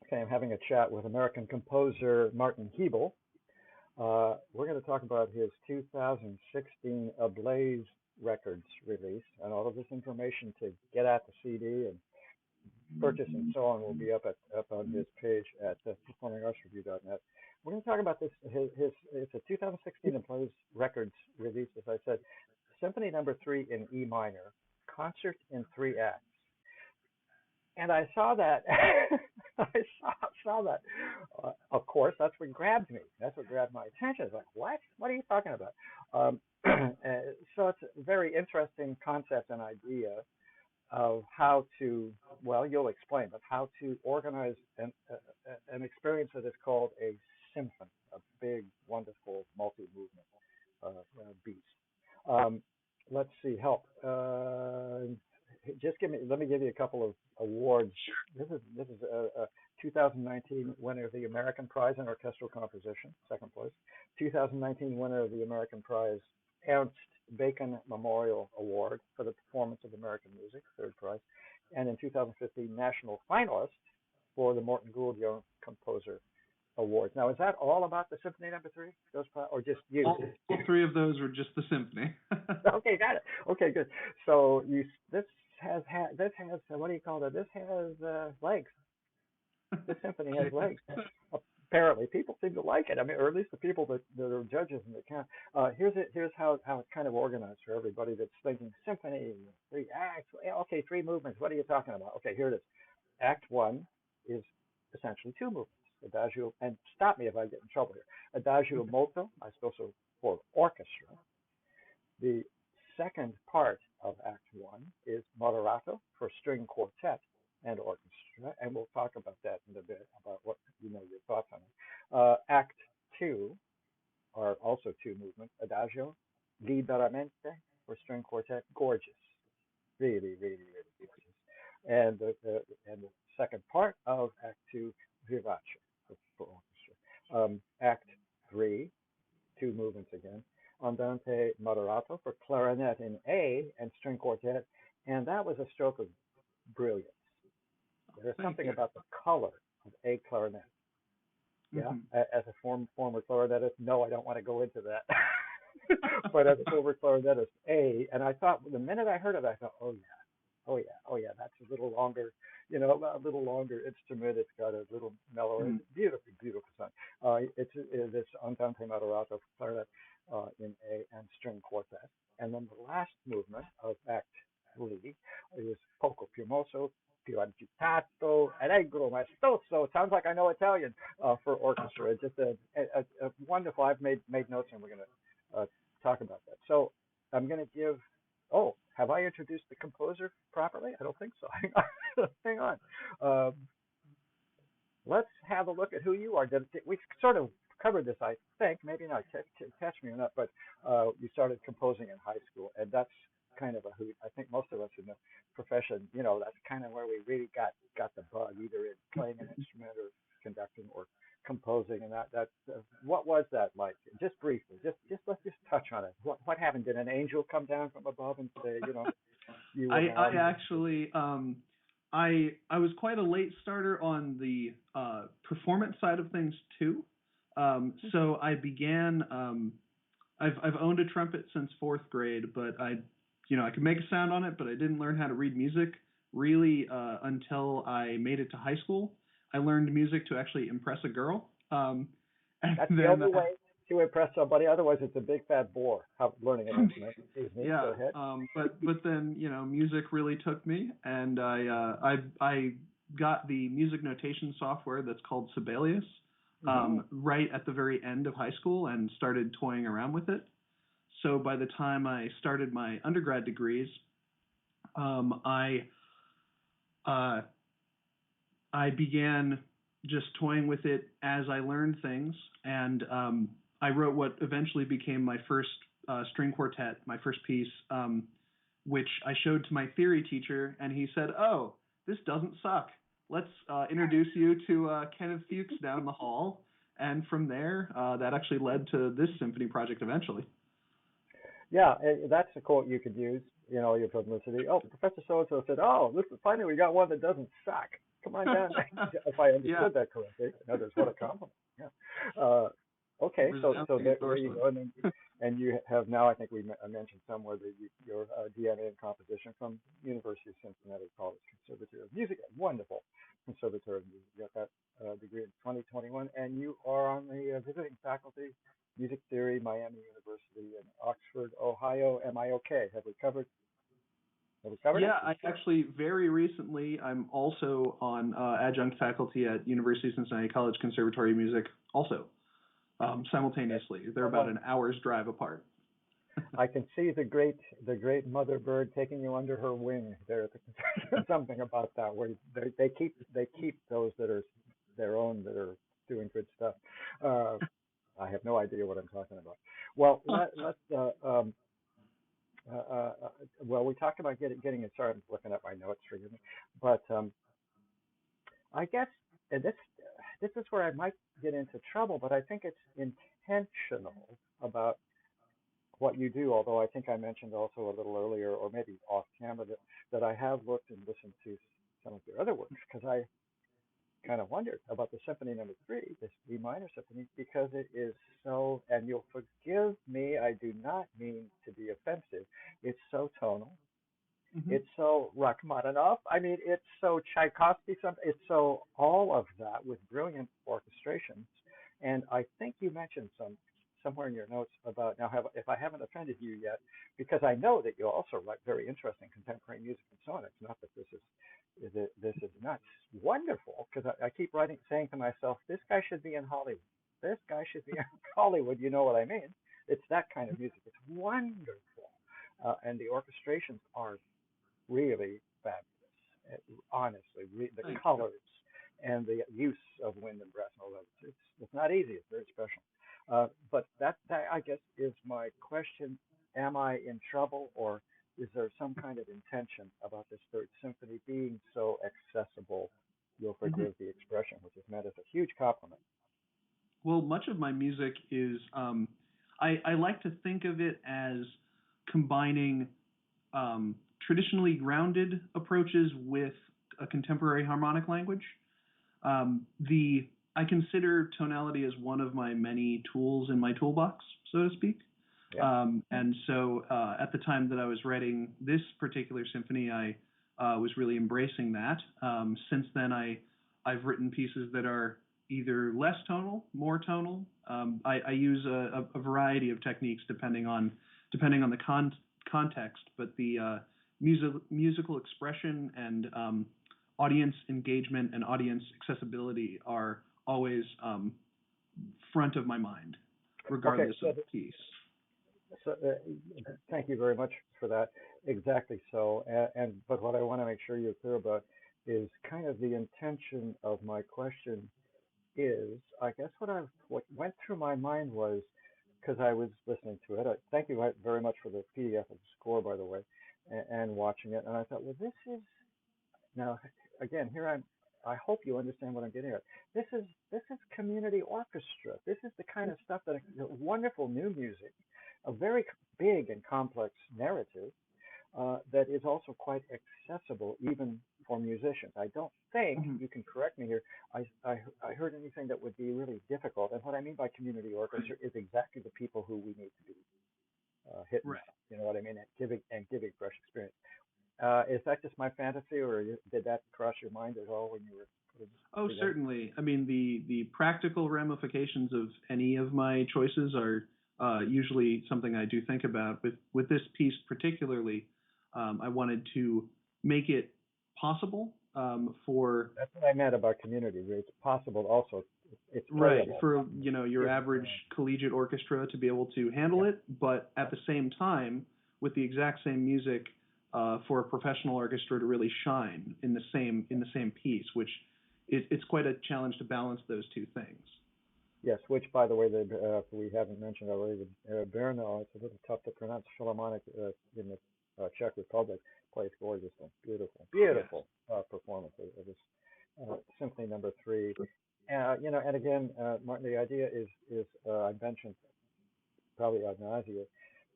Okay, I'm having a chat with American composer Martin Hebel. We're going to talk about his 2016 Ablaze Records release, and all of this information to get at the CD and purchase and so on will be up on his page at performingartsreview.net. We're going to talk about this. It's a 2016 Ablaze Records release, as I said, Symphony Number 3 in E minor, concert in 3 acts. And I saw that. I saw that. Of course, that's what grabbed me. That's what grabbed my attention. It's like, what? What are you talking about? So it's a very interesting concept and idea of how to, well, you'll explain, but how to organize an experience that is called a symphony, a big, wonderful, multi-movement beast. Let's see, help. Let me give you a couple of awards. This is a 2019 winner of the American Prize in Orchestral Composition, second place. 2019 winner of the American Prize Ernst Bacon Memorial Award for the performance of American music, third prize. And in 2015, national finalist for the Morton Gould Young Composer Awards. Now, is that all about the Symphony Number 3? Or just you? All three of those were just the symphony. Okay, got it. Okay, good. So this has what do you call it? This has legs. This symphony has legs. Apparently, people seem to like it. I mean, or at least the people that are judges and that count. Here's how it's kind of organized for everybody that's thinking symphony, 3 acts. Okay, 3 movements. What are you talking about? Okay, here it is. Act 1 is essentially 2 movements. Adagio, and stop me if I get in trouble here. Adagio molto, also for orchestra. The second part of Act 1 is moderato for string quartet and orchestra, and we'll talk about that in a bit, about what your thoughts on it. Act 2 are also 2 movements. Adagio liberamente for string quartet, gorgeous, really, really, really gorgeous. And the second part of Act 2, vivace for orchestra. Act 3, 2 movements again. Andante moderato for clarinet in A and string quartet, and that was a stroke of brilliance. There's something about the color of A clarinet. Yeah, as a former clarinetist, no, I don't want to go into that. But as a former clarinetist, A, and I thought the minute I heard it, I thought, oh yeah, that's a little longer, a little longer instrument. It's got a little mellow, beautiful, beautiful sound. It's this Andante moderato for clarinet in A and string quartet. And then the last movement of Act 3 is poco più mosso, più agitato, allegro maestoso. It sounds like I know Italian for orchestra. It's just a wonderful. I've made notes, and we're going to talk about that. So I'm going to give. Oh, have I introduced the composer properly? I don't think so. Hang on. Let's have a look at who you are. We sort of covered this, I think. Maybe not. Catch me or not. But you started composing in high school, and that's kind of a hoot. I think most of us in the profession, that's kind of where we really got the bug, either in playing an instrument or conducting or composing. And that what was that like? Just briefly, just let's just touch on it. What happened? Did an angel come down from above and say, you? I actually I was quite a late starter on the performance side of things too. So I began. I've owned a trumpet since 4th grade, but I could make a sound on it, but I didn't learn how to read music really until I made it to high school. I learned music to actually impress a girl. That's the only way to impress somebody. Otherwise, it's a big fat bore. Learning an instrument. Yeah. Go ahead. But then music really took me, and I got the music notation software that's called Sibelius right at the very end of high school, and started toying around with it. So by the time I started my undergrad degrees, I began just toying with it as I learned things, and I wrote what eventually became my first string quartet, my first piece, which I showed to my theory teacher, and he said, "Oh, this doesn't suck. Let's introduce you to Kenneth Fuchs down the hall." And from there, that actually led to this symphony project eventually. Yeah, that's a quote you could use, your publicity. Oh, Professor so-and-so said, "Oh, listen, finally we got one that doesn't suck." Come on down. If I Yeah, understood that correctly. In others, what a compliment. Yeah. Uh, okay, so resounding there you endorsement. go. And you have now, I think I mentioned somewhere that your DNA in composition from University of Cincinnati College Conservatory of Music. Wonderful Conservatory of Music. You got that degree in 2021, and you are on the visiting faculty, Music Theory, Miami University in Oxford, Ohio. Am I okay? Have we covered it? Yeah, I actually very recently I'm also on adjunct faculty at University of Cincinnati College Conservatory of Music, also Okay. simultaneously. They're about Well, an hour's drive apart. I can see the great mother bird taking you under her wing there at the something about that where they keep those that are their own that are doing good stuff. Uh, I have no idea what I'm talking about. Well, let's uh, uh, uh, well we talked about getting it started. I'm looking at my notes, forgive me, but I guess and this is where I might get into trouble, but I think it's intentional about what you do, although I think I mentioned also a little earlier, or maybe off camera, that I have looked and listened to some of your other works because I kind of wondered about the Symphony Number Three, this B minor symphony, because it is so, and you'll forgive me, I do not mean to be offensive, it's so tonal, Hmm. it's so Rachmaninoff. I mean, it's so Tchaikovsky. It's so all of that with brilliant orchestrations. And I think you mentioned somewhere in your notes about now. If I haven't offended you yet, because I know that you also write very interesting contemporary music and so on. It's not that this is nuts. Wonderful, because I keep saying to myself, this guy should be in Hollywood. This guy should be in Hollywood. You know what I mean? It's that kind of music. It's wonderful, and the orchestrations are really fabulous. Honestly, the Thank you. colors and the use of wind and brass and all that. It's not easy. It's very special. But that I guess is my question. Am I in trouble, or is there some kind of intention about this third symphony being so accessible? You'll Hmm. forgive the expression, which is meant as a huge compliment. Well, much of my music is I like to think of it as combining traditionally grounded approaches with a contemporary harmonic language. The I consider tonality as one of my many tools in my toolbox, so to speak. Yeah. And so at the time that I was writing this particular symphony, I was really embracing that. Since then, I've written pieces that are either less tonal, more tonal. I use a variety of techniques depending on the context, but the musical expression and audience engagement and audience accessibility are always front of my mind, Okay. regardless of the piece. Thank you very much for that. Exactly so. But what I want to make sure you're clear about is kind of the intention of my question is, I guess what went through my mind was because I was listening to it. Thank you very much for the PDF of the score, by the way, and watching it. And I thought, well, this is now, again, here I'm. I hope you understand what I'm getting at. This is community orchestra. This is the kind of stuff that wonderful new music, a very big and complex narrative that is also quite accessible even for musicians. I don't think Mhm. you can correct me here. I heard anything that would be really difficult. And what I mean by community orchestra is exactly the people who we need to be hitting Right. up. You know what I mean? And giving fresh experience. Is that just my fantasy, or did that cross your mind at all when you were putting this Oh, together? certainly. I mean, the practical ramifications of any of my choices are usually something I do think about. With this piece particularly, I wanted to make it possible for That's what I meant about community. It's possible also. It's right playable. for your Yeah. average collegiate orchestra to be able to handle Yeah. it, but at the same time, with the exact same music, for a professional orchestra to really shine in the same piece, which it's quite a challenge to balance those two things. Yes, which, by the way, we haven't mentioned already, Brno, it's a little tough to pronounce, Philharmonic in the Czech Republic, plays gorgeously. Beautiful, Yes. beautiful performance of this Symphony Number Three. And again, Martin, the idea is I mentioned probably ad nauseum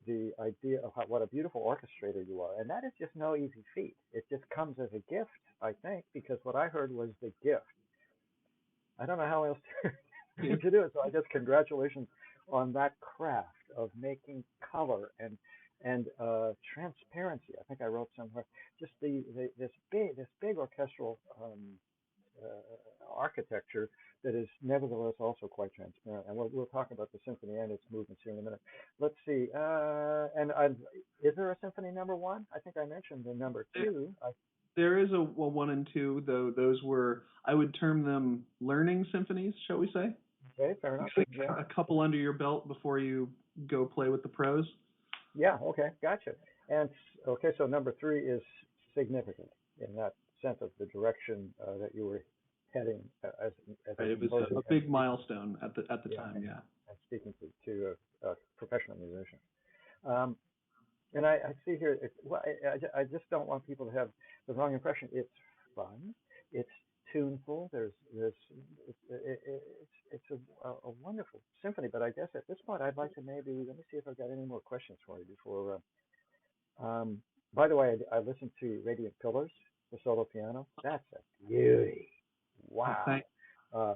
the idea of what a beautiful orchestrator you are, and that is just no easy feat. It just comes as a gift, I think, because what I heard was the gift. I don't know how else Yeah. to do it. So I guess congratulations on that craft of making color and transparency. I think I wrote somewhere just this big orchestral architecture that is nevertheless also quite transparent. And we'll talk about the symphony and its movements here in a minute. Let's see. Is there a symphony number one? I think I mentioned the number two. There is a one and two, though those were, I would term them learning symphonies, shall we say? Okay, fair enough. Yeah. A couple under your belt before you go play with the pros. Yeah. Okay. Gotcha. And okay, so number three is significant in that sense of the direction that you were heading as a Right, it was composer. a big milestone at the time. Yeah. And speaking to a professional musician. Um, and I see here, well, I just don't want people to have the wrong impression. It's fun. It's tuneful. It's a wonderful symphony. But I guess at this point, I'd like to maybe let me see if I've got any more questions for you before. Um, by the way, I listened to Radiant Pillars, the solo piano. That's a beauty. Wow. Thanks. Uh,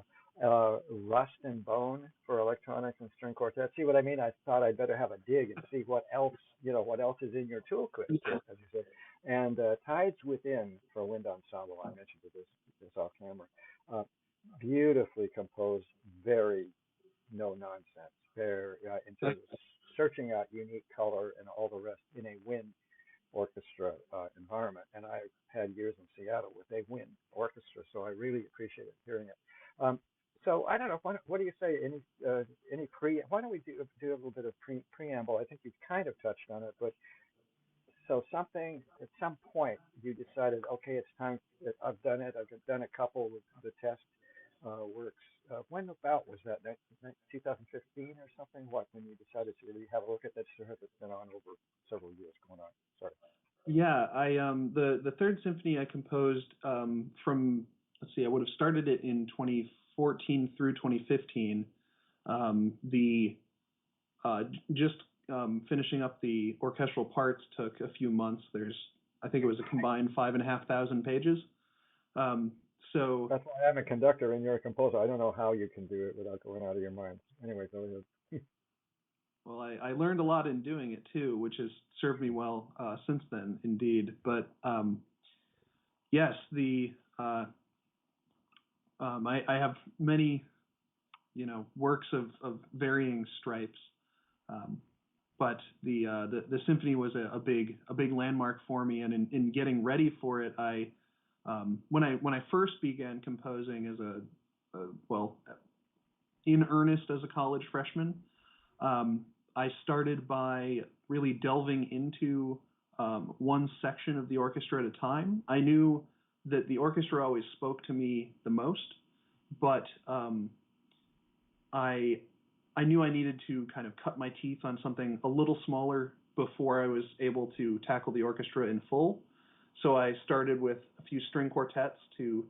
Rust and Bone for electronics and string quartet. See what I mean? I thought I'd better have a dig and see what else, what else is in your toolkit, as you said. And Tides Within for wind ensemble. I mentioned this off camera. Uh, Beautifully composed, very no nonsense. Very in terms of searching out unique color and all the rest in a wind orchestra environment. And I've had years in Seattle with a wind orchestra, so I really appreciated hearing it. So I don't know. What do you say? Any pre? Why don't we do a little bit of preamble? I think you've kind of touched on it, but so something at some point you decided, okay, it's time. I've done it. I've done a couple with the test works. When about was that? 2015 or something? What? When you decided to really have a look at that script that's been on over several years going on? Sorry. Yeah, I the third symphony I composed from, let's see, I would have started it in 2014 through 2015. The just finishing up the orchestral parts took a few months. I think it was a combined 5,500 pages. So that's why I'm a conductor and you're a composer. I don't know how you can do it without going out of your mind. Anyway, go ahead. Well, I learned a lot in doing it too, which has served me well since then, indeed. But yes, I have many, works of varying stripes, but the symphony was a big landmark for me. And in getting ready for it, when I first began composing as in earnest as a college freshman. I started by really delving into one section of the orchestra at a time. I knew that the orchestra always spoke to me the most, but I knew I needed to kind of cut my teeth on something a little smaller before I was able to tackle the orchestra in full. So I started with a few string quartets to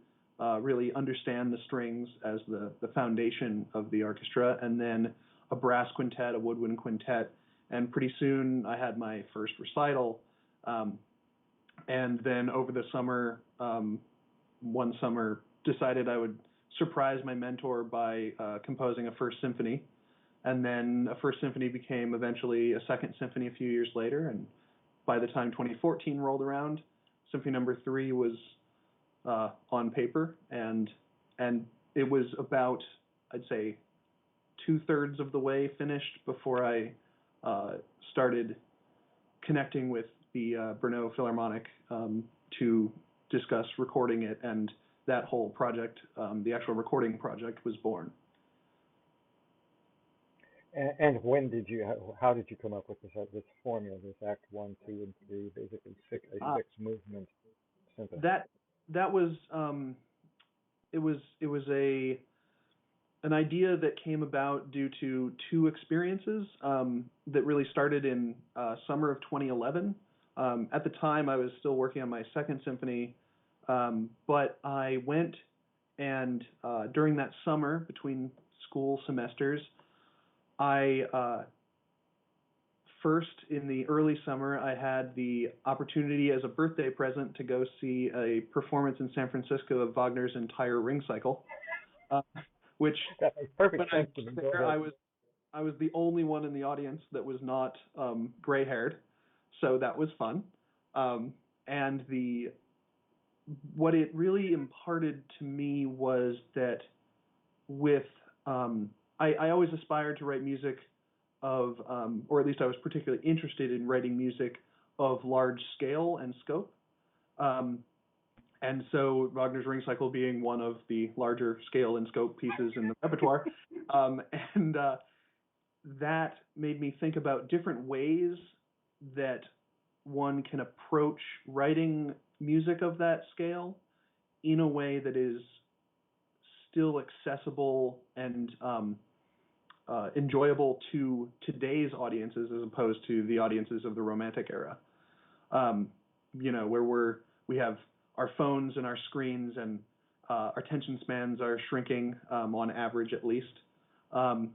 really understand the strings as the foundation of the orchestra, and then a brass quintet, a woodwind quintet, and pretty soon I had my first recital. And then over the summer, one summer, decided I would surprise my mentor by composing a first symphony. And then a first symphony became eventually a second symphony a few years later. And by the time 2014 rolled around, symphony number 3 was on paper, and it was about, I'd say, 2/3 of the way finished before I started connecting with the Brno Philharmonic to discuss recording it, and that whole project, the actual recording project, was born. And how did you come up with this formula, this Act 1, 2, and 3, basically six movement symphony? That was it was an idea that came about due to two experiences that really started in summer of 2011. At the time, I was still working on my second symphony, but I went and during that summer between school semesters, I first, in the early summer, I had the opportunity as a birthday present to go see a performance in San Francisco of Wagner's entire Ring Cycle, uh, which That makes perfect when I sense to me. was Go there, ahead. I was the only one in the audience that was not gray-haired, so that was fun. And the what it really imparted to me was that with I always aspired to write music of, or at least I was particularly interested in writing music of large scale and scope. Um, and so Wagner's Ring Cycle being one of the larger scale and scope pieces in the repertoire. Um, and that made me think about different ways that one can approach writing music of that scale in a way that is still accessible and enjoyable to today's audiences as opposed to the audiences of the Romantic era. Um, where we have our phones and our screens and our attention spans are shrinking on average at least. Um,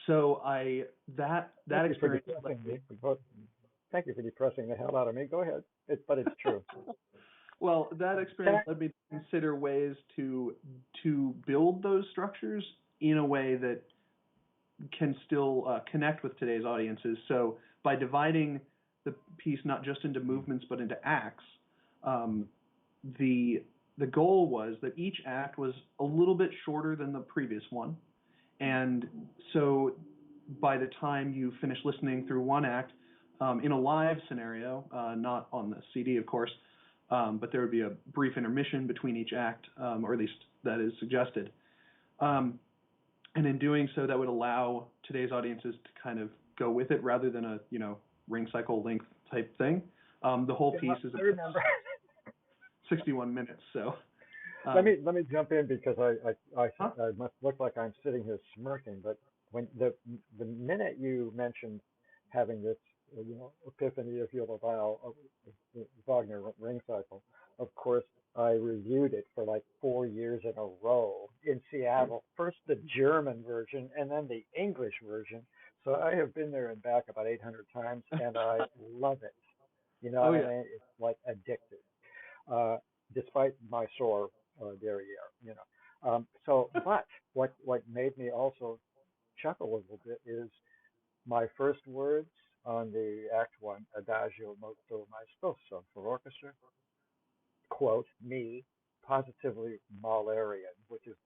so that Thank you for experience depressing led me. me. Thank you for depressing the hell out of me. Go ahead. But it's true. Well, that Can experience led me to consider ways to build those structures in a way that can still connect with today's audiences. So by dividing the piece not just into movements but into acts, um, the the goal was that each act was a little bit shorter than the previous one, and so by the time you finish listening through one act, in a live scenario, not on the CD, of course, but there would be a brief intermission between each act, or at least that is suggested. Um, and in doing so, that would allow today's audiences to kind of go with it rather than a Ring Cycle length type thing. The whole piece is I remember. 61 minutes, so. Let me jump in because Huh? I must look like I'm sitting here smirking, but when the minute you mentioned having this epiphany, if you will, of Wagner Ring Cycle, of course I reviewed it for like 4 years in a row in Seattle. First the German version and then the English version. So I have been there and back about 800 times, and I love it. You know Oh what I yeah. mean? It's like addictive, uh, despite my sore derriere. But what made me also chuckle a little bit is my first words on the Act One Adagio molto maestoso for orchestra. Quote me, positively Mahlerian, which is,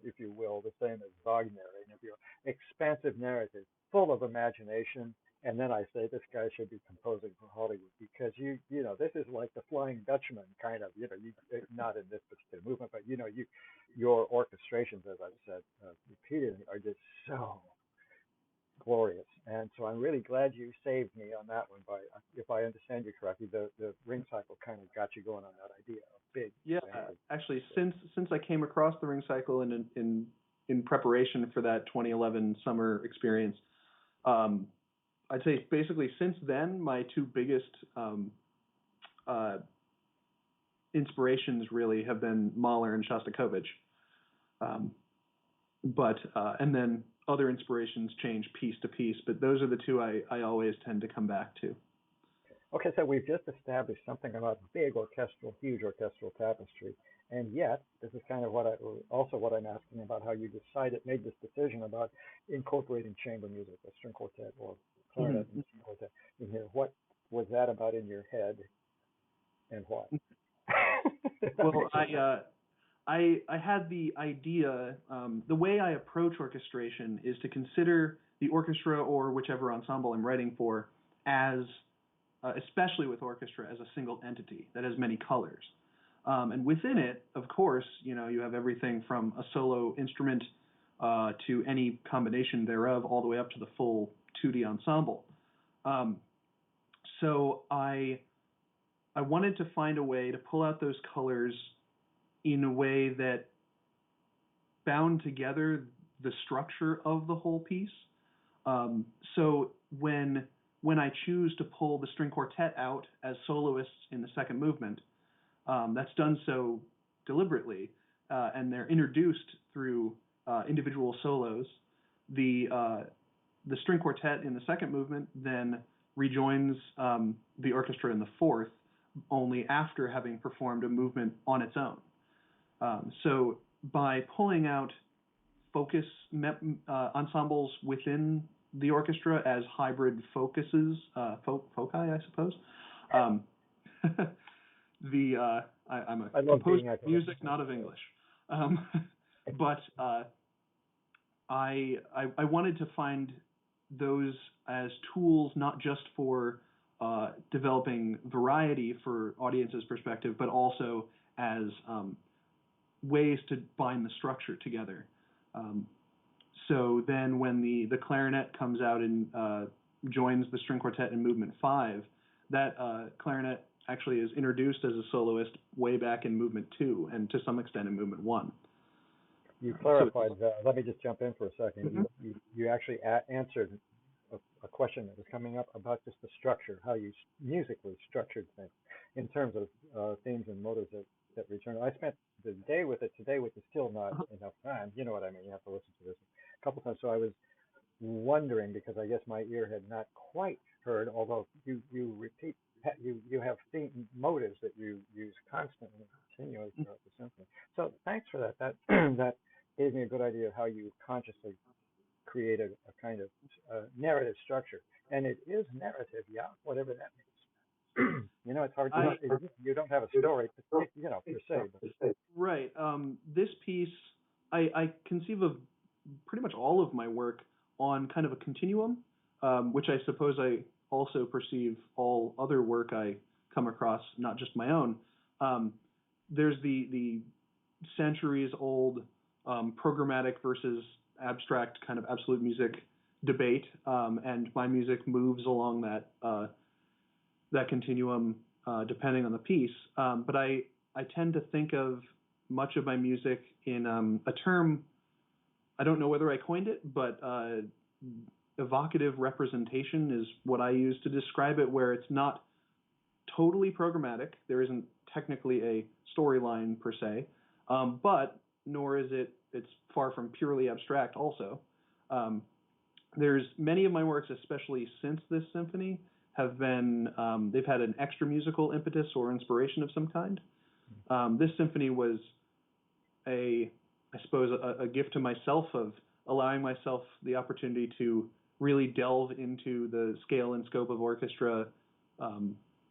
if you will, the same as Wagnerian, if you expansive narrative, full of imagination. And then I say this guy should be composing for Hollywood because this is like the Flying Dutchman kind of, not in this particular movement, but your orchestrations, as I've said repeatedly, are just so glorious. And so I'm really glad you saved me on that one. By if I understand you correctly, the Ring Cycle kind of got you going on that idea of big, Yeah, expansive. actually, since I came across the Ring Cycle in preparation for that 2011 summer experience, um, I'd say basically since then my two biggest uh, inspirations really have been Mahler and Shostakovich. Um, but and then other inspirations change piece to piece, but those are the two I always tend to come back to. Okay, so we've just established something about huge orchestral tapestry, and yet this is kind of what I'm asking about how you made this decision about incorporating chamber music, a string quartet or clarinet and Mm-hmm. string quartet in here. What was that about in your head, and why? That Well, makes sense. I had the idea. The way I approach orchestration is to consider the orchestra or whichever ensemble I'm writing for as, especially with orchestra, as a single entity that has many colors. And within it, of course, you have everything from a solo instrument to any combination thereof, all the way up to the full 2D ensemble. Um, so I wanted to find a way to pull out those colors in a way that bound together the structure of the whole piece. Um, so when I choose to pull the string quartet out as soloists in the second movement, that's done so deliberately, and they're introduced through individual solos. The the string quartet in the second movement then rejoins the orchestra in the fourth, only after having performed a movement on its own. So by pulling out focus ensembles within the orchestra as hybrid focuses, foci, I suppose. I'm a composer of music, not of English. But I wanted to find those as tools not just for developing variety for audiences' perspective, but also as ways to bind the structure together. So then when the clarinet comes out and joins the string quartet in movement 5, that clarinet actually is introduced as a soloist way back in movement 2 and to some extent in movement 1. You clarified. Let me just jump in for a second. Mm-hmm. You actually answered a question that was coming up about just the structure, how you musically structured things in terms of themes and motives that return. I spent the day with it today, which is still not enough time. You know what I mean? You have to listen to this a couple times. So I was wondering, because I guess my ear had not quite heard, although you repeat, you have theme motives that you use constantly, continually throughout the symphony. So thanks for that. That gave me a good idea of how you consciously create a kind of narrative structure. And it is narrative, yeah, whatever that means. You know, it's hard to, you don't have a story, you know, per se. But. Right. This piece, I conceive of pretty much all of my work on kind of a continuum, which I suppose I also perceive all other work I come across, not just my own. There's the centuries-old programmatic versus abstract kind of absolute music debate, and my music moves along that continuum depending on the piece. But I tend to think of much of my music in a term, I don't know whether I coined it, but evocative representation is what I use to describe it, where it's not totally programmatic. There isn't technically a storyline per se, but nor is it's far from purely abstract also. There's many of my works, especially since this symphony, have been, they've had an extra musical impetus or inspiration of some kind. This symphony was I suppose, a gift to myself of allowing myself the opportunity to really delve into the scale and scope of orchestra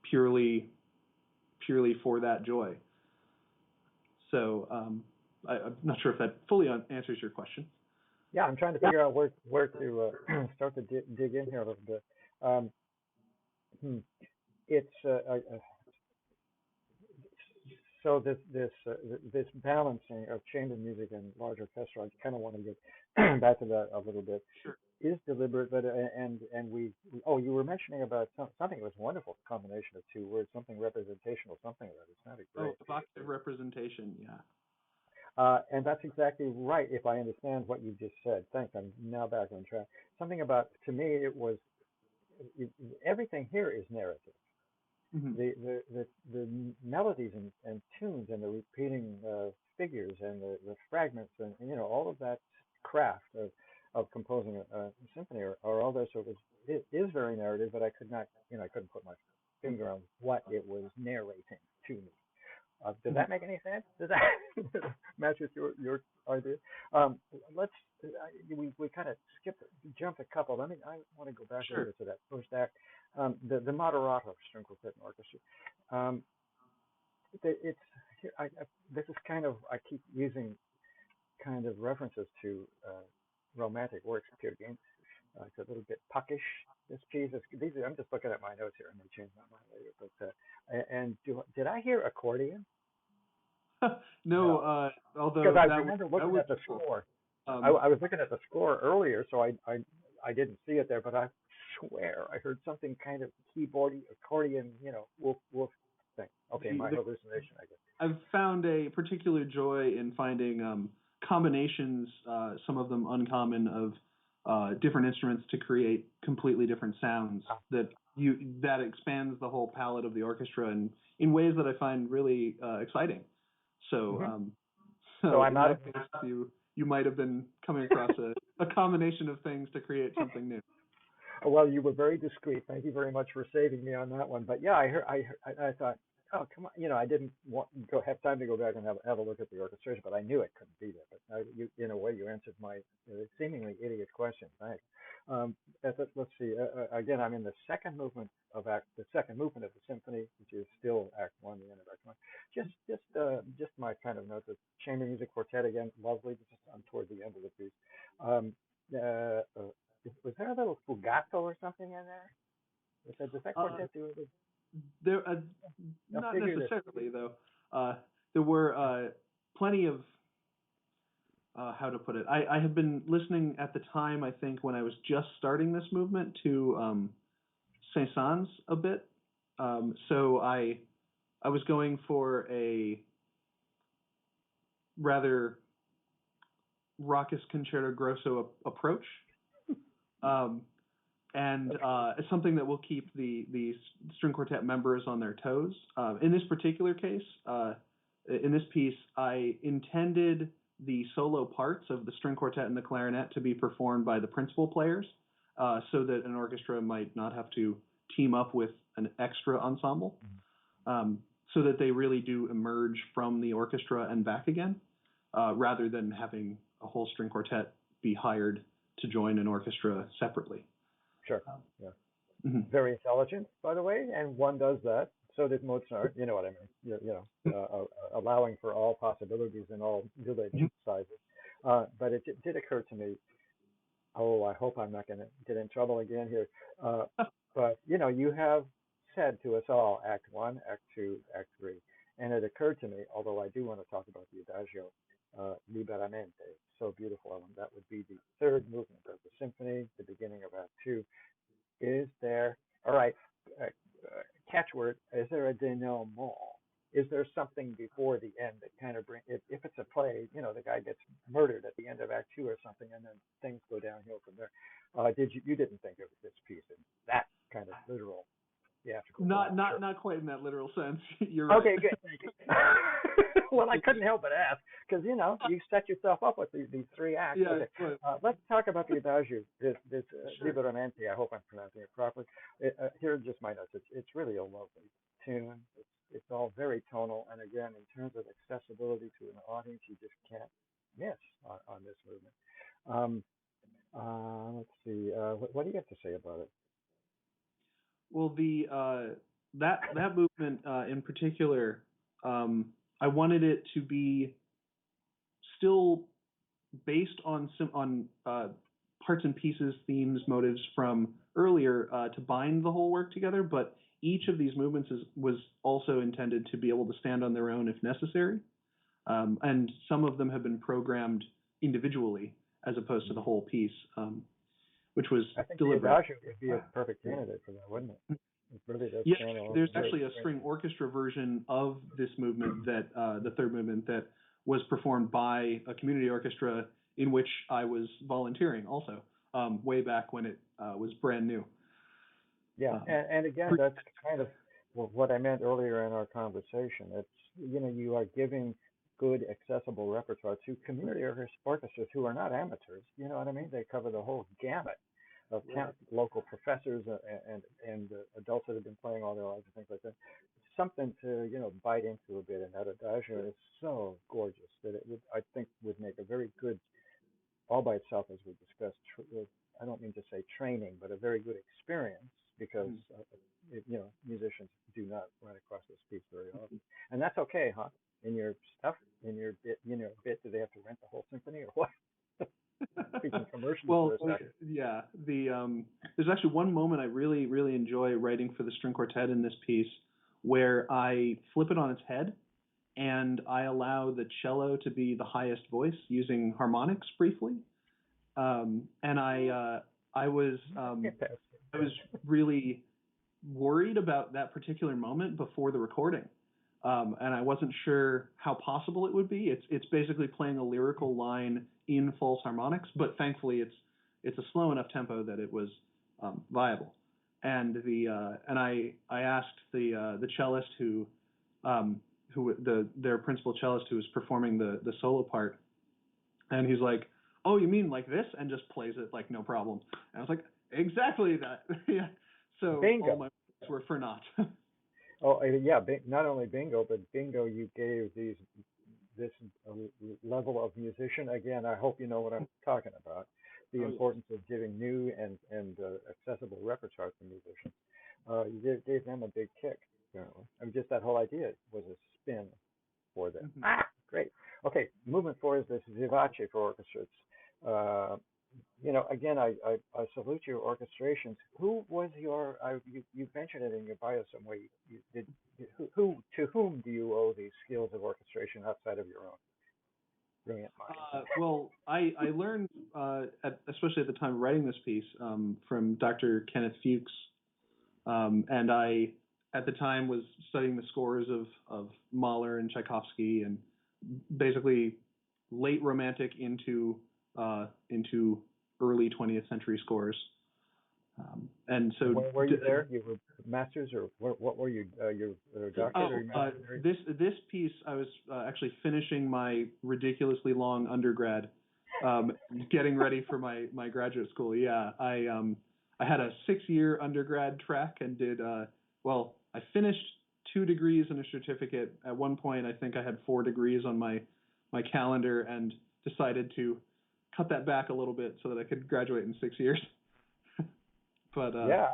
purely for that joy. So I'm not sure if that fully answers your question. Yeah, I'm trying to figure out where to start to dig in here a little bit. It's so this balancing of chamber music and large orchestra. I kind of want to get back to that a little bit. Sure. Is deliberate, but and we you were mentioning about something that was wonderful combination of two words, something representational, something of that. It sounded great. Oh, evocative representation, yeah. And that's exactly right, if I understand what you just said. Thanks. I'm now back on track. Something about, to me, it was everything here is narrative. Mm-hmm. The melodies and tunes and the repeating figures and the fragments and you know all of that craft of composing a symphony are all there. So it is very narrative, but I couldn't put my finger on what it was narrating to me. Does that make any sense? Does that match with your idea? We kind of jumped a couple. I want to go back sure. to that first act, the Moderato string quartet and orchestra. This is kind of, I keep using kind of references to romantic works. Peer Gynt. It's a little bit puckish. This piece is. I'm just looking at my notes here. I may change my mind later. But did I hear accordion? No. Although because I remember looking at the score. I was looking at the score earlier, so I didn't see it there, but I swear I heard something kind of keyboardy accordion, you know, woof thing. Okay, my hallucination, I guess. I've found a particular joy in finding combinations, some of them uncommon, of different instruments to create completely different sounds that expands the whole palette of the orchestra and in ways that I find really exciting. So, so I'm out of you might have been coming across a combination of things to create something new. Well, you were very discreet. Thank you very much for saving me on that one. But yeah, I thought, oh, come on. I didn't have time to go back and have a look at the orchestration, but I knew it couldn't be there. But in a way, you answered my seemingly idiot question. Thanks. Um, let's see. Again, I'm in the second movement of the symphony, which is still Act One, the end of Act One. Just my kind of note. The chamber music quartet again, lovely. Just toward the end of the piece. Um, was there a little fugato or something in there? Does that quartet do it? There, not necessarily though. There were plenty of how to put it. I had been listening at the time. I think when I was just starting this movement to Saint-Saëns a bit. So I was going for a rather raucous concerto grosso approach. And it's something that will keep the string quartet members on their toes. In this particular case, in this piece, I intended the solo parts of the string quartet and the clarinet to be performed by the principal players, so that an orchestra might not have to team up with an extra ensemble, so that they really do emerge from the orchestra and back again, rather than having a whole string quartet be hired to join an orchestra separately. Sure. Yeah. Mm-hmm. Very intelligent, by the way, and one does that. So did Mozart. You know what I mean? Allowing for all possibilities in all village sizes. But it did occur to me. Oh, I hope I'm not going to get in trouble again here. But you have said to us all, Act One, Act Two, Act Three, and it occurred to me. Although I do want to talk about the Adagio, Liberamente, so beautiful, and that would be the third movement of the symphony, the beginning of Act Two. Is there, all right, catchword, is there a denouement? Is there something before the end that kind of if it's a play, the guy gets murdered at the end of Act Two or something, and then things go downhill from there. You didn't think of this piece in that kind of literal theatrical? Not quite in that literal sense. You're right. Okay, good. Thank you. Well, I couldn't help but ask because you set yourself up with these three acts. Yeah. Okay. Right. Let's talk about the Adagio. This Liberamente. I hope I'm pronouncing it properly. Here are just my notes. It's really a lovely tune. It's all very tonal, and again, in terms of accessibility to an audience, you just can't miss on this movement. Let's see. What do you have to say about it? Well, that movement in particular, I wanted it to be still based on parts and pieces, themes, motives from earlier to bind the whole work together. But each of these movements was also intended to be able to stand on their own if necessary. And some of them have been programmed individually as opposed to the whole piece, which was deliberate. I think the Adagio would be a perfect candidate for that, wouldn't it? It really does. Yeah, there's actually a string orchestra version of this movement that the third movement that was performed by a community orchestra in which I was volunteering also, way back when it was brand new. Yeah, and again, that's kind of what I meant earlier in our conversation. It's you are giving good accessible repertoire to community orchestras who are not amateurs. You know what I mean? They cover the whole gamut of local professors and adults that have been playing all their lives and things like that. Something to bite into a bit, and that Adagio is so gorgeous that it I think would make a very good, all by itself, as we discussed. I don't mean to say training, but a very good experience because musicians do not run across this piece very often, and that's okay, huh? In your stuff, in your bit, do they have to rent the whole symphony or what? Speaking commercially. Well, yeah. There's actually one moment I really, really enjoy writing for the string quartet in this piece, where I flip it on its head, and I allow the cello to be the highest voice using harmonics briefly, and I was really worried about that particular moment before the recording. And I wasn't sure how possible it would be. It's basically playing a lyrical line in false harmonics, but thankfully it's a slow enough tempo that it was viable. And I asked the cellist their principal cellist who was performing the solo part, And he's like, "Oh, you mean like this?" And just plays it like no problem. And I was like, "Exactly that." Yeah. So all Bingo. my points were for naught. Oh, yeah. Not only bingo, but bingo. You gave this level of musician. Again, I hope you know what I'm talking about. The Oh yes. importance of giving new and accessible repertoire to musicians. You gave them a big kick. Apparently, I mean, just that whole idea was a spin for them. Hmm. Great. Okay, moving forward, this vivace for orchestras. Uh, again, I salute your orchestrations. Who was your? You mentioned it in your bio somewhere. You did. To whom do you owe these skills of orchestration outside of your own brilliant mind? Well, I learned, especially at the time of writing this piece, from Dr. Kenneth Fuchs, and I, at the time, was studying the scores of Mahler and Tchaikovsky, and basically late Romantic into early 20th century scores. And so And where were you there? You were masters, or what were you? Your doctorate or Oh, your master's? this piece I was actually finishing my ridiculously long undergrad, getting ready for my graduate school. Yeah, I had a 6-year undergrad track and did well. I finished 2 degrees and a certificate. At one point, I think I had 4 degrees on my calendar and decided to cut that back a little bit so that I could graduate in 6 years. But Yeah.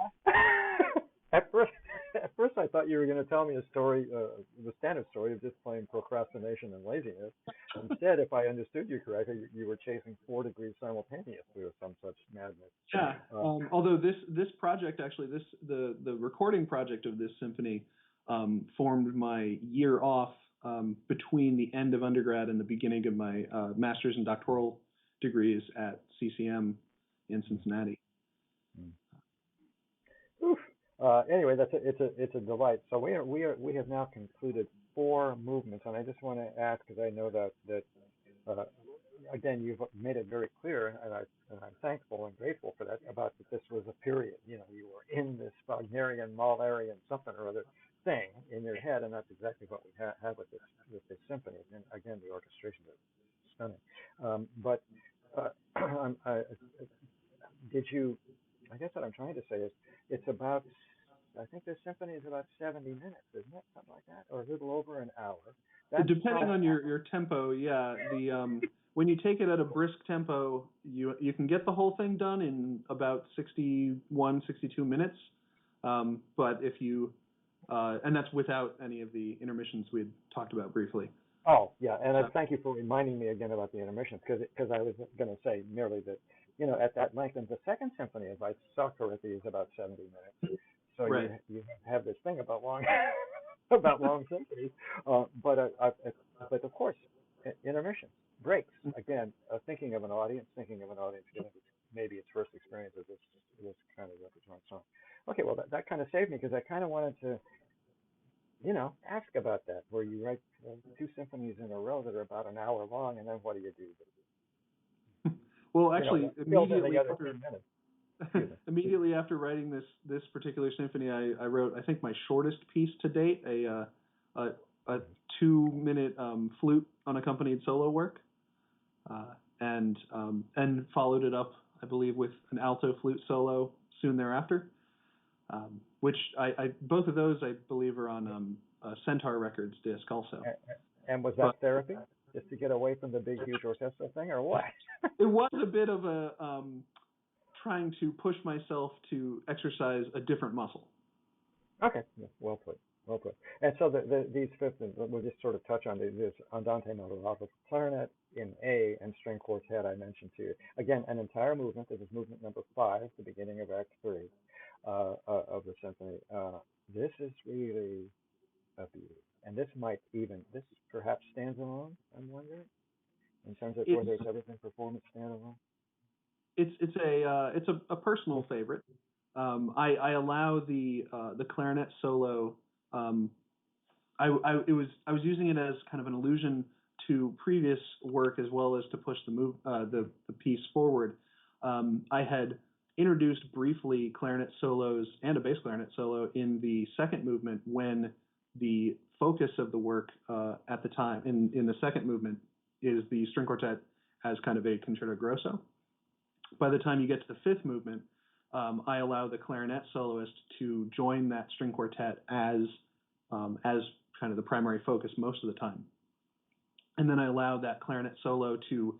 at first, at first, I thought you were going to tell me a story, the standard story of just plain procrastination and laziness. Instead, if I understood you correctly, you were chasing 4 degrees simultaneously or some such madness. Yeah. Uh, Although this project actually the recording project of this symphony formed my year off between the end of undergrad and the beginning of my master's and doctoral degrees at CCM in Cincinnati. mm. Oof. Anyway, it's a delight. So we have now concluded 4 movements, and I just want to ask because I know that uh, again, you've made it very clear, and I'm thankful and grateful for that, about that this was a period. You were in this Wagnerian, Mahlerian, something or other thing in your head, and that's exactly what we have with this symphony. And again, the orchestration is stunning. But did you? I guess what I'm trying to say is, it's about. I think this symphony is about 70 minutes, isn't it? Something like that, or a little over an hour. That's Depending how. on your tempo, yeah, the when you take it at a brisk tempo, you can get the whole thing done in about 61, 62 minutes. But if you and that's without any of the intermissions we had talked about briefly. Oh, yeah, and Uh, thank you for reminding me again about the intermission, because I was going to say merely that, at that length, and the second symphony, if I saw correctly, is about 70 minutes. So right. you have this thing about long about long symphonies, but of course, intermissions, breaks. Again, thinking of an audience getting maybe its first experience of this kind of repertoire song. Okay, well that kind of saved me, because I kind of wanted to ask about that, where you write 2 symphonies in a row that are about an hour long, and then what do you do? Well, actually, Fill in the other 10 minutes. Excuse me. immediately after writing this particular symphony, I wrote I think my shortest piece to date, a 2-minute flute unaccompanied solo work, and followed it up, I believe, with an alto flute solo soon thereafter, which I both of those I believe are on Centaur Records disc also. And was But that therapy, just to get away from the big, huge orchestra thing, or what? it was a bit of a trying to push myself to exercise a different muscle. Okay, yeah, well put, well put. And so these fifths, we'll just sort of touch on this Andante moderato, clarinet in A, and string quartet I mentioned to you. Again, an entire movement. This is movement number 5, the beginning of Act 3 of the symphony. This is really a beauty. And this perhaps stands alone, I'm wondering, in terms of It's whether it's ever been performed standalone. it's a personal favorite. I allow the clarinet solo. I was using it as kind of an allusion to previous work as well as to push the piece forward. I had introduced briefly clarinet solos and a bass clarinet solo in the second movement, when the focus of the work at the time in the second movement is the string quartet as kind of a concerto grosso. By the time you get to the fifth movement, I allow the clarinet soloist to join that string quartet as kind of the primary focus most of the time. And then I allow that clarinet solo to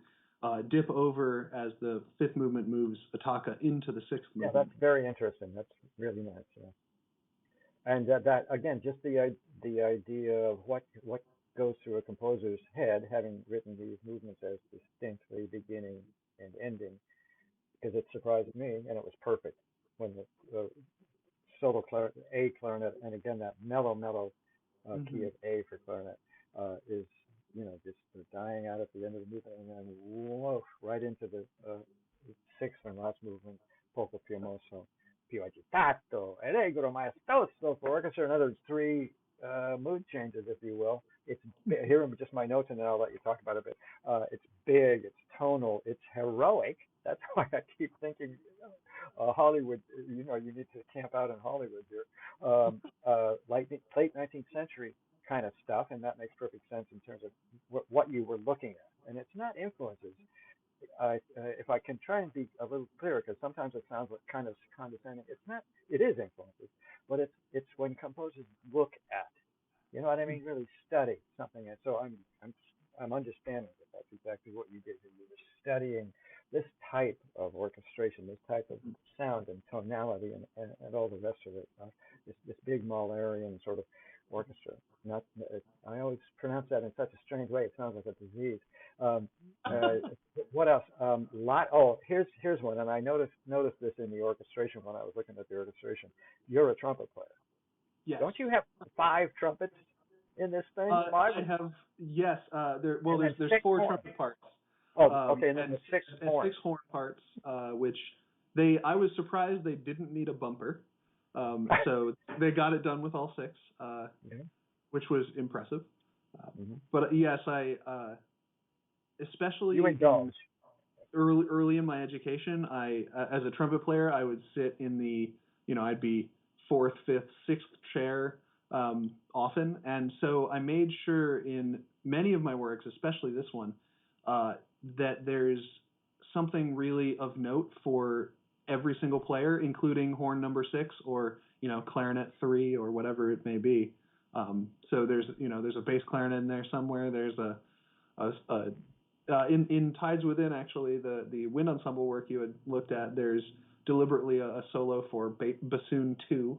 dip over as the fifth movement moves attacca into the sixth movement. Yeah, that's very interesting. That's really nice. Yeah. And that again, just the idea of what goes through a composer's head, having written these movements as distinctly beginning and ending, because it surprised me, and it was perfect when the solo clarinet, and again that mellow key of A for clarinet is just dying out at the end of the movement, and then whoa, right into the sixth and last movement, poco più mosso, più agitato, allegro, maestoso for orchestra. In other words, three mood changes, if you will. It's here are just my notes, and then I'll let you talk about it. But it's big, it's tonal, it's heroic. That's why I keep thinking Hollywood. You need to camp out in Hollywood here. Like late 19th century kind of stuff, and that makes perfect sense in terms of what you were looking at. And it's not influences. If I can try and be a little clearer, because sometimes it sounds like kind of condescending. It's not. It is influences, but it's when composers look at, you know what I mean, really study something. And so I'm understanding that that's exactly what you did. You were studying this type of orchestration, this type of sound and tonality, and all the rest of it. This big Mahlerian sort of orchestra. Not, I always pronounce that in such a strange way. It sounds like a disease. What else? Here's one, and I noticed this in the orchestration when I was looking at the orchestration. You're a trumpet player. Yes. Don't you have 5 trumpets in this thing? I have, yes. There's 4 trumpet parts. Oh, okay, and then the 6 horn. 6 horn parts, which I was surprised they didn't need a bumper. So they got it done with all 6, which was impressive. But yes, I especially you indulge. Early in my education, as a trumpet player, I would sit in the I'd be 4th, 5th, 6th chair often, and so I made sure in many of my works, especially this one, that there's something really of note for every single player, including horn number 6 or clarinet 3 or whatever it may be. So there's a bass clarinet in there somewhere. There's in Tides Within, actually, the wind ensemble work you had looked at, there's deliberately a solo for bassoon 2.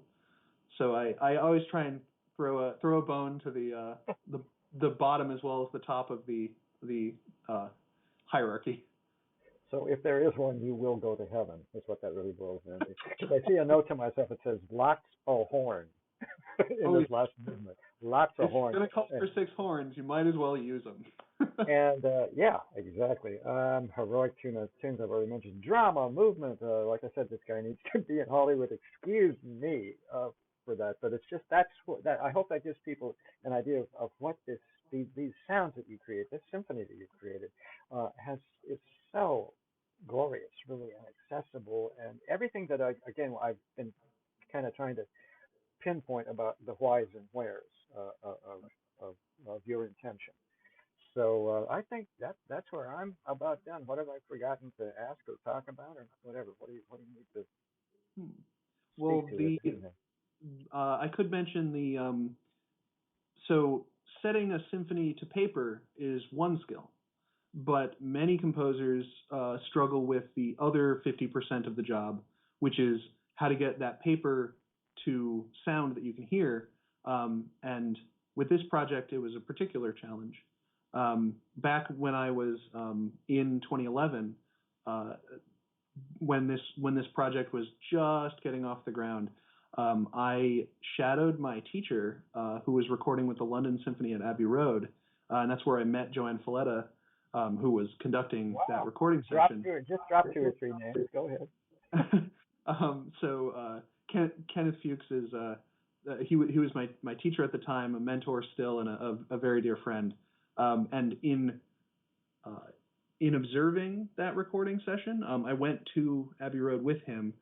So I always try and throw a bone to the bottom as well as the top of the hierarchy. So if there is one, you will go to heaven. Is what that really boils down to. Because I see a note to myself. It says lots of horn in this last movement. Lots of horn. If you're going to call for 6 horns, you might as well use them. And yeah, exactly. Heroic tunes I've already mentioned. Drama, movement. Like I said, this guy needs to be in Hollywood. Excuse me for that, but it's just that. I hope that gives people an idea of what these sounds that you create, this symphony that you've created, is so glorious, really, and accessible, and everything that I've been kind of trying to pinpoint about the whys and wheres of your intention. So I think that's where I'm about done. What have I forgotten to ask or talk about, or whatever? What do you need to Well, speak to? I could mention so setting a symphony to paper is one skill, but many composers struggle with the other 50% of the job, which is how to get that paper to sound that you can hear. And with this project, it was a particular challenge. Back when I was in 2011, when this project was just getting off the ground, I shadowed my teacher, who was recording with the London Symphony at Abbey Road, and that's where I met Joanne Folletta, who was conducting that recording session. Just drop 2 or 3 names. Go ahead. Kenneth Fuchs is he was my teacher at the time, a mentor still, and a very dear friend. And in observing that recording session, I went to Abbey Road with him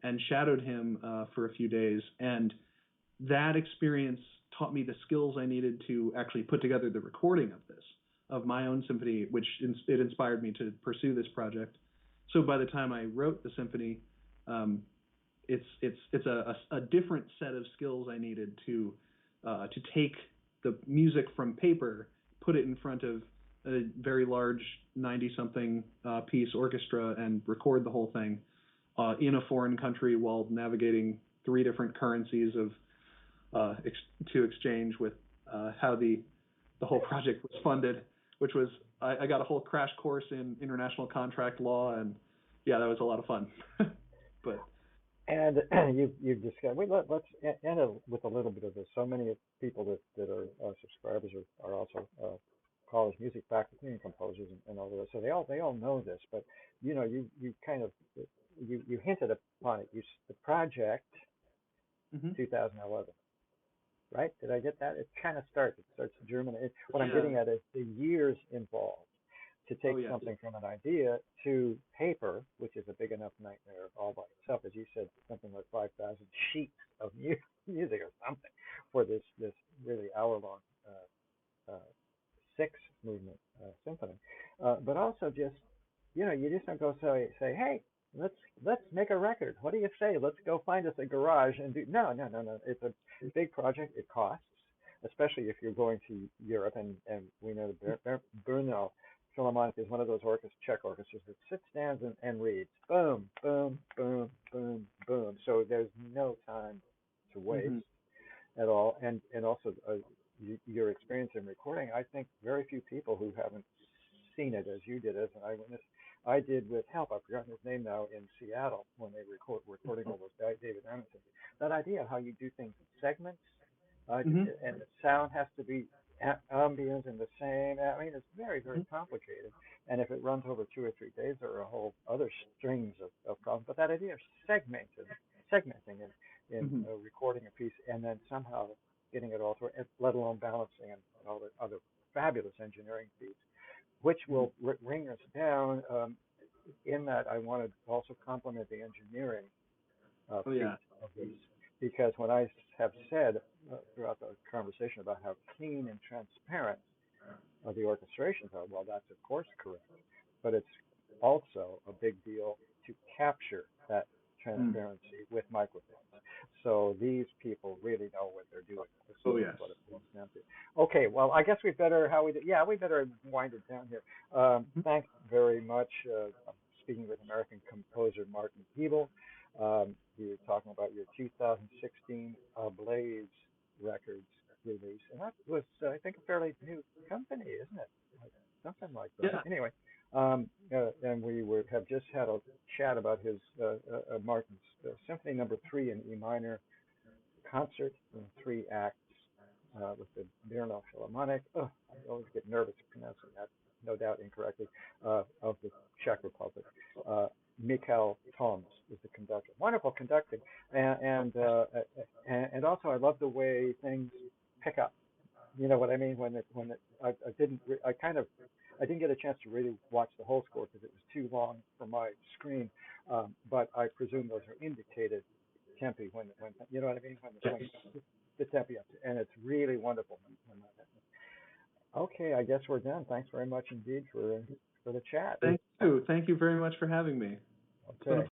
and shadowed him for a few days, and that experience taught me the skills I needed to actually put together the recording of this. of my own symphony, which it inspired me to pursue this project. So by the time I wrote the symphony, it's a different set of skills I needed to take the music from paper, put it in front of a very large 90-something piece orchestra, and record the whole thing in a foreign country while navigating three different currencies to exchange with how the whole project was funded, which was I got a whole crash course in international contract law, and yeah, that was a lot of fun. But And you've discussed. Let's end it with a little bit of this. So many people that are subscribers are also college music faculty and composers and all of this. So they all know this. But you kind of you hinted upon it. The project hmm 2011, right? Did I get that? It kind of starts. It starts to germinate. What I'm yeah, getting at is the years involved to take oh yeah, something from an idea to paper, which is a big enough nightmare all by itself, as you said, something like 5,000 sheets of music or something for this really hour-long uh, six movement symphony. But also just you just don't go say, hey, let's make a record. What do you say? Let's go find us a garage and do. No. It's a big project. It costs, especially if you're going to Europe, and we know the Brno Philharmonic is one of those Czech orchestras that sits down and reads. Boom, boom, boom, boom, boom. So there's no time to waste hmm at all. And also your experience in recording, I think very few people who haven't seen it as you did as an eyewitness. I did with help. I've forgotten his name now in Seattle when they recording all those David Anderson. That idea of how you do things in segments, hmm and the sound has to be ambience and the same. I mean, it's very hmm complicated. And if it runs over 2 or 3 days, there are a whole other strings of problems. But that idea of segmenting in hmm recording a piece and then somehow getting it all through, let alone balancing and all the other fabulous engineering feats, which hmm will ring us down. In that, I want to also compliment the engineering oh feat yeah, of this, because when I have said throughout the conversation about how clean and transparent the orchestrations are, well, that's of course correct, but it's also a big deal to capture that mm. transparency with microphones. So these people really know what they're doing. This Oh is yes, what it boils down to. Okay, well, I guess we better we better wind it down here. hmm Thanks very much. I'm speaking with American composer Martin Hebel. We were talking about your 2016 Blaze Records release, and that was, I think, a fairly new company, isn't it? Like, something like that. yeah, Anyway, and have just had a chat about his Martin's Symphony Number 3 in E minor concert in 3 acts with the Brno Philharmonic. Oh, I always get nervous pronouncing that, no doubt incorrectly, of the Czech Republic. Mikhail Toms is the conductor. Wonderful conducting, and also I love the way things pick up. You know what I mean? I didn't I didn't get a chance to really watch the whole score because it was too long for my screen. But I presume those are indicated tempi when you know what I mean, yes. when the tempi up, and it's really wonderful when that happens. Okay, I guess we're done. Thanks very much indeed for the chat. Thank you very much for having me. It's been a Okay.